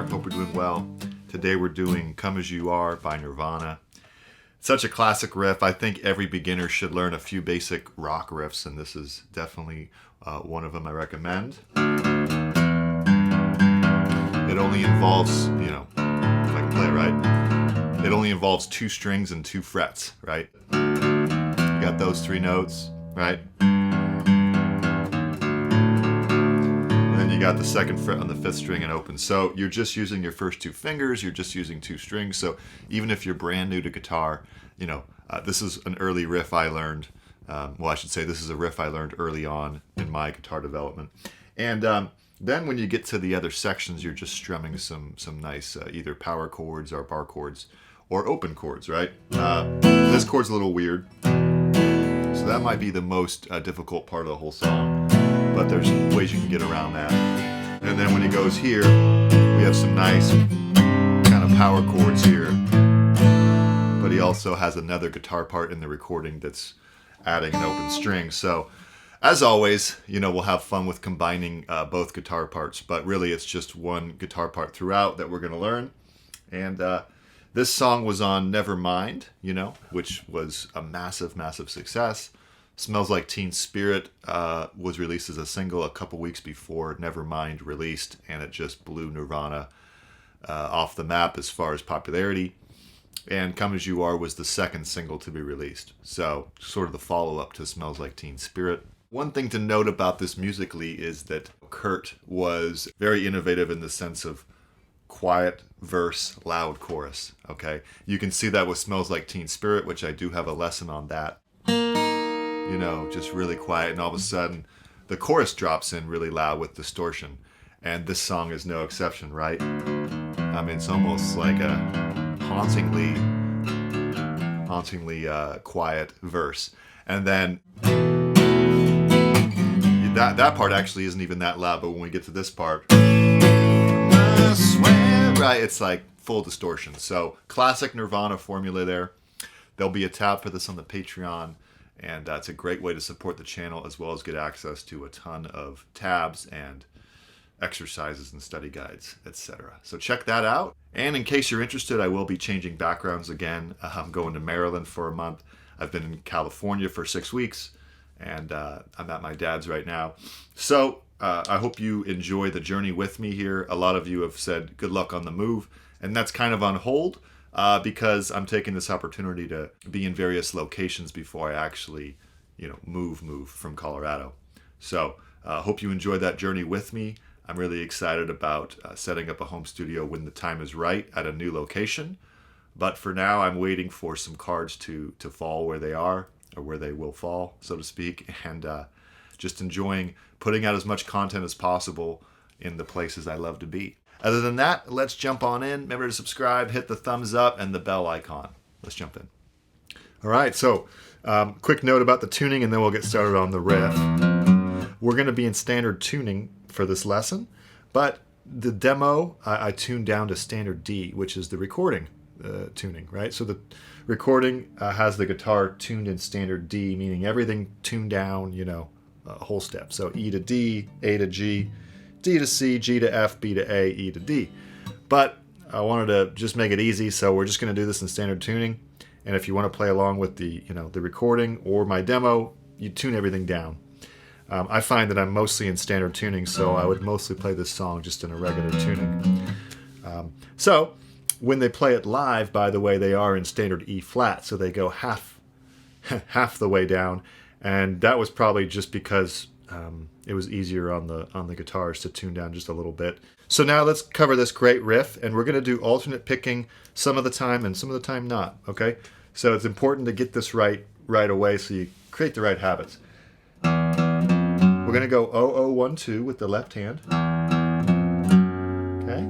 are? Hope we're doing well. Today we're doing Come As You Are by Nirvana. Such a classic riff. I think every beginner should learn a few basic rock riffs, and this is definitely one of them I recommend. It only involves, if I can play it right, it only involves 2 strings and 2 frets, right? You got those 3 notes, right? You got the 2nd fret on the 5th string and open. So you're just using your first 2 fingers, you're just using 2 strings. So even if you're brand new to guitar, this is an early riff I learned. I should say this is a riff I learned early on in my guitar development. And then when you get to the other sections, you're just strumming some nice either power chords or bar chords or open chords, right? This chord's a little weird. So that might be the most difficult part of the whole song. But there's ways you can get around that. And then when it goes here, we have some nice kind of power chords here. But he also has another guitar part in the recording that's adding an open string. So as always, we'll have fun with combining both guitar parts, but really it's just one guitar part throughout that we're going to learn. And this song was on Nevermind, which was a massive, massive success. Smells Like Teen Spirit was released as a single a couple weeks before Nevermind released, and it just blew Nirvana off the map as far as popularity. And Come As You Are was the 2nd single to be released, so sort of the follow-up to Smells Like Teen Spirit. One thing to note about this musically is that Kurt was very innovative in the sense of quiet verse, loud chorus, okay? You can see that with Smells Like Teen Spirit, which I do have a lesson on that. Just really quiet, and all of a sudden the chorus drops in really loud with distortion, and this song is no exception, right? I mean, it's almost like a hauntingly quiet verse, and then that part actually isn't even that loud, but when we get to this part, I swear, right, it's like full distortion. So classic Nirvana formula there. There'll be a tab for this on the Patreon. And it's a great way to support the channel as well as get access to a ton of tabs and exercises and study guides, etc. So check that out. And in case you're interested, I will be changing backgrounds again. I'm going to Maryland for a month. I've been in California for 6 weeks, and I'm at my dad's right now. So I hope you enjoy the journey with me here. A lot of you have said good luck on the move, and that's kind of on hold. Because I'm taking this opportunity to be in various locations before I actually, move from Colorado. So hope you enjoyed that journey with me. I'm really excited about setting up a home studio when the time is right at a new location. But for now, I'm waiting for some cards to fall where they are, or where they will fall, so to speak, and just enjoying putting out as much content as possible in the places I love to be. Other than that, let's jump on in. Remember to subscribe, hit the thumbs up, and the bell icon. Let's jump in. All right, so quick note about the tuning, and then we'll get started on the riff. We're going to be in standard tuning for this lesson, but the demo, I tuned down to standard D, which is the recording tuning, right? So the recording has the guitar tuned in standard D, meaning everything tuned down, a whole step. So E to D, A to G, D to C, G to F, B to A, E to D. But I wanted to just make it easy, so we're just going to do this in standard tuning. And if you want to play along with the recording or my demo, you tune everything down. I find that I'm mostly in standard tuning, so I would mostly play this song just in a regular tuning. So when they play it live, by the way, they are in standard E flat, so they go half the way down. And that was probably just because it was easier on the guitars to tune down just a little bit. So now let's cover this great riff, and we're going to do alternate picking some of the time and some of the time not, okay? So it's important to get this right away so you create the right habits. We're going to go 0-0-1-2 with the left hand. Okay?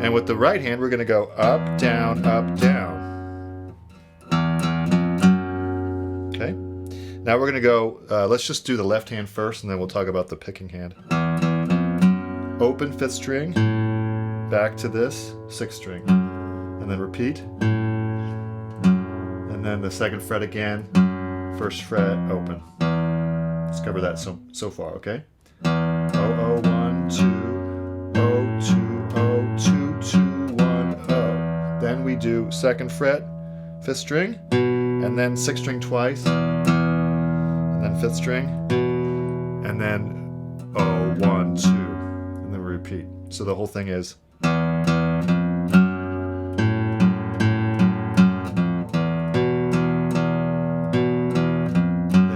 And with the right hand, we're going to go up, down, up, down. Okay? Now we're going to go, let's just do the left hand first, and then we'll talk about the picking hand. Open 5th string, back to this 6th string, and then repeat. And then the 2nd fret again, 1st fret, open. Let's cover that so far, okay? 0-0-1-2, 0-2, we do 2nd fret, 5th string, and then 6th string twice, and then 5th string, and then 1, 2, and then we repeat. So the whole thing is. Then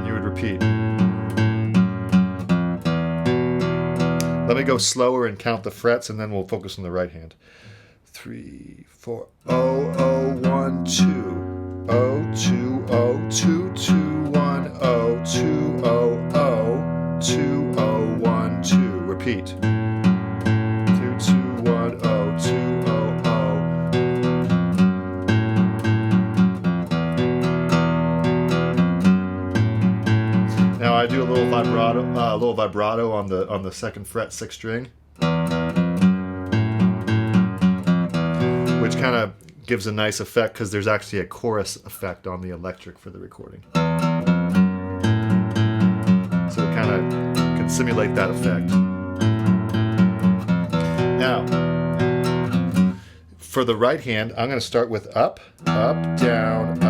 you would repeat. Let me go slower and count the frets, and then we'll focus on the right hand. 3, 4, 0, 0, 1, 2, 0, 2, 0, 2, 2, 1, 0, 2, 0, 0, 2, 0, 1, 2. Repeat. 2, 2, 1, 0, 2, 0, 0. Now I do a little vibrato on the 2nd fret, 6th string, which kind of gives a nice effect because there's actually a chorus effect on the electric for the recording. So it kind of can simulate that effect. Now, for the right hand, I'm going to start with up, up, down,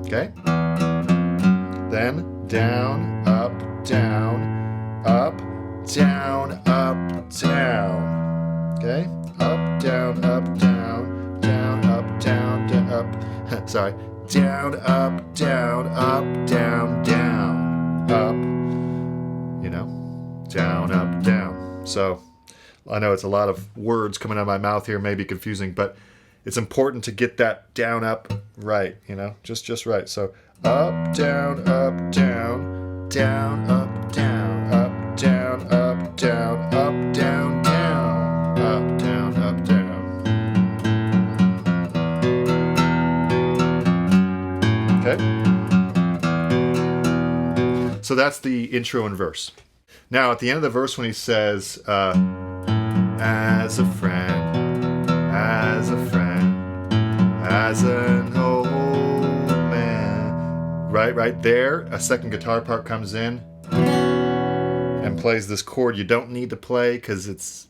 okay? Then down, up, down, up, down, okay? Up, down, up, down, down, up, down, down, up. Sorry. Down, up, down, up, down, down, up. You know, down, up, down. So I know it's a lot of words coming out of my mouth here, may be confusing, but it's important to get that down, up right, you know, just right. So up, down, up, down, down, up, down, up, down, up, down, up, down, down, up, down, up, down. Okay? So that's the intro and verse. Now at the end of the verse when he says, as a friend, as an old man. Right there, a second guitar part comes in and plays this chord you don't need to play because it's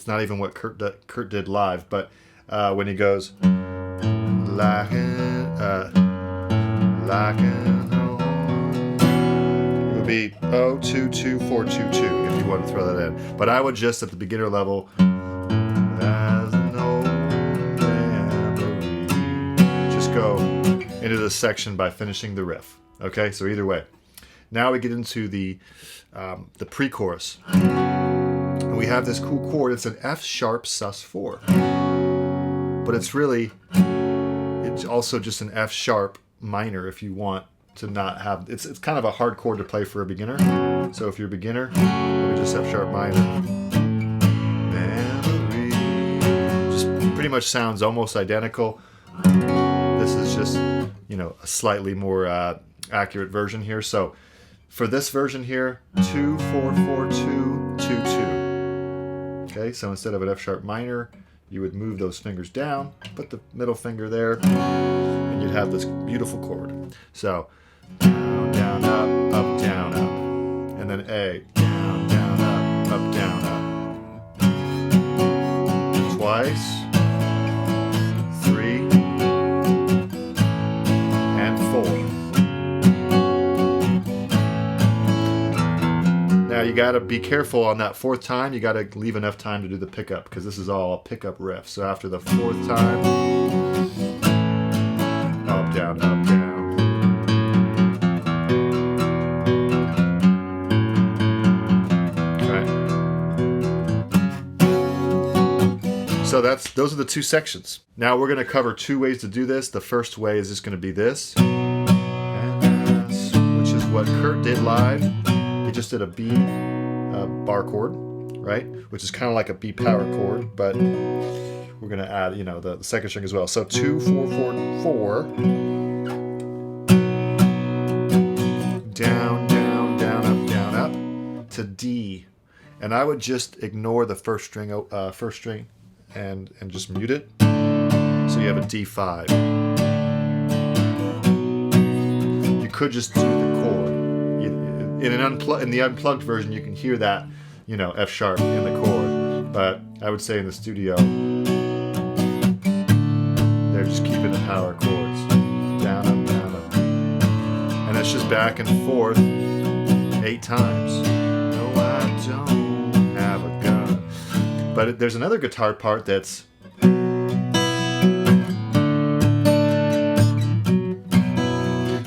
not even what Kurt did live, but when he goes like an old, it would be 0, 2, 2, 4, 2, 2 if you want to throw that in. But I would just at the beginner level, as an old memory, just go into this section by finishing the riff. Okay, so either way. Now we get into the pre-chorus. And we have this cool chord. It's an F sharp sus4. But it's also just an F sharp minor if you want to not have, it's kind of a hard chord to play for a beginner. So if you're a beginner, maybe just F sharp minor. Memory. Just pretty much sounds almost identical. This is just, you know, a slightly more accurate version here. So for this version here, 2, 4, 4, 2, 2, 2. Okay, so instead of an F sharp minor, you would move those fingers down, put the middle finger there, and you'd have this beautiful chord. So down, down, up, down, up. And then A, down, down, up, down, up. Twice, 3, and 4. Now you got to be careful on that 4th time. You got to leave enough time to do the pickup because this is all a pickup riff. So after the 4th time, up, down, up, down. Okay. So those are the 2 sections. Now we're going to cover 2 ways to do this. The first way is just going to be this, which is what Kurt did live. He just did a B bar chord, right? Which is kind of like a B power chord, but we're going to add, you know, the 2nd string as well. So 2, 4, 4, 4. Down, down, down, up, to D. And I would just ignore the first string and just mute it. So you have a D5. You could just do the chord. In the unplugged version, you can hear that, you know, F sharp in the chord. But I would say in the studio, power chords. Down, up, down, up. And it's just back and forth 8 times. No, I don't have a gun. But there's another guitar part that's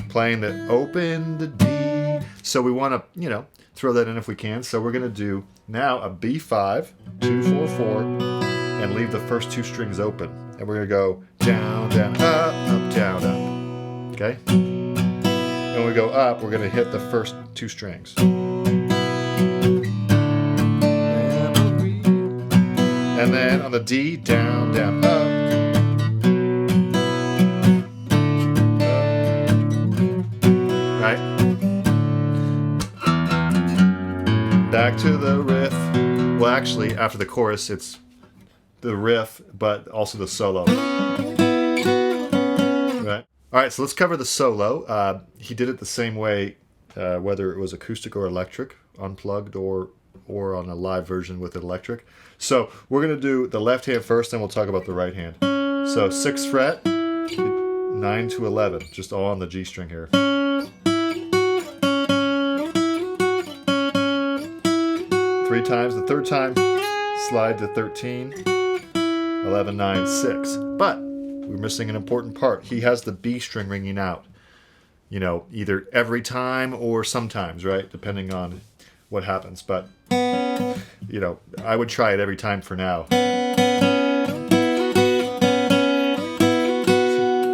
playing the open, the D. So we want to, you know, throw that in if we can. So we're going to do now a B5, 2, 4, 4, and leave the first 2 strings open. And we're going to go down, down, up, down, up. Okay? And when we go up, we're going to hit the first 2 strings. And then on the D, down, down, up. Right? Back to the riff. Well, actually, after the chorus, it's the riff, but also the solo. Right? All right, so let's cover the solo. He did it the same way, whether it was acoustic or electric, unplugged or on a live version with electric. So we're going to do the left hand first, then we'll talk about the right hand. So 6th fret, 9 to 11, just all on the G string here. 3 times. The 3rd time, slide to 13, 11, 9, 6. But we're missing an important part. He has the B string ringing out, you know, either every time or sometimes, right? Depending on what happens. But, you know, I would try it every time for now.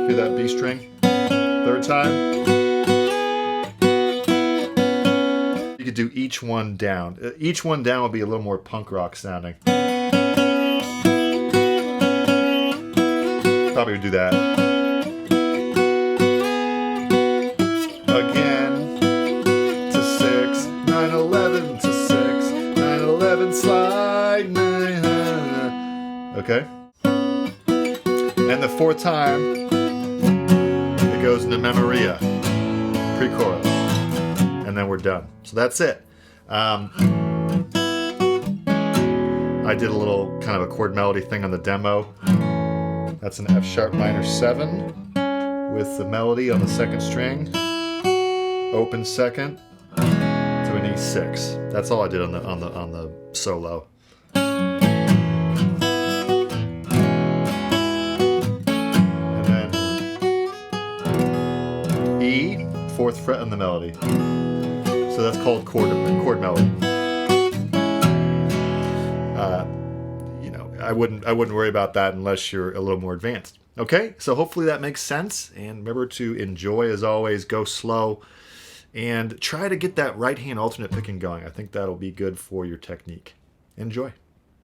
Hear that B string? 3rd time. You could do each one down. Each one down will be a little more punk rock sounding. Probably would do that. Again to 6, 9, 11 to 6, 9, 11 slide 9. Okay. And the 4th time it goes into Memoria, pre-chorus, and then we're done. So that's it. I did a little kind of a chord melody thing on the demo. That's an F sharp minor 7 with the melody on the 2nd string, open 2nd to an E6. That's all I did on the solo. And then E, 4th fret on the melody. So that's called chord melody. You know, I wouldn't worry about that unless you're a little more advanced. Okay, so hopefully that makes sense. And remember to enjoy, as always, go slow, and try to get that right hand alternate picking going. I think that'll be good for your technique. Enjoy.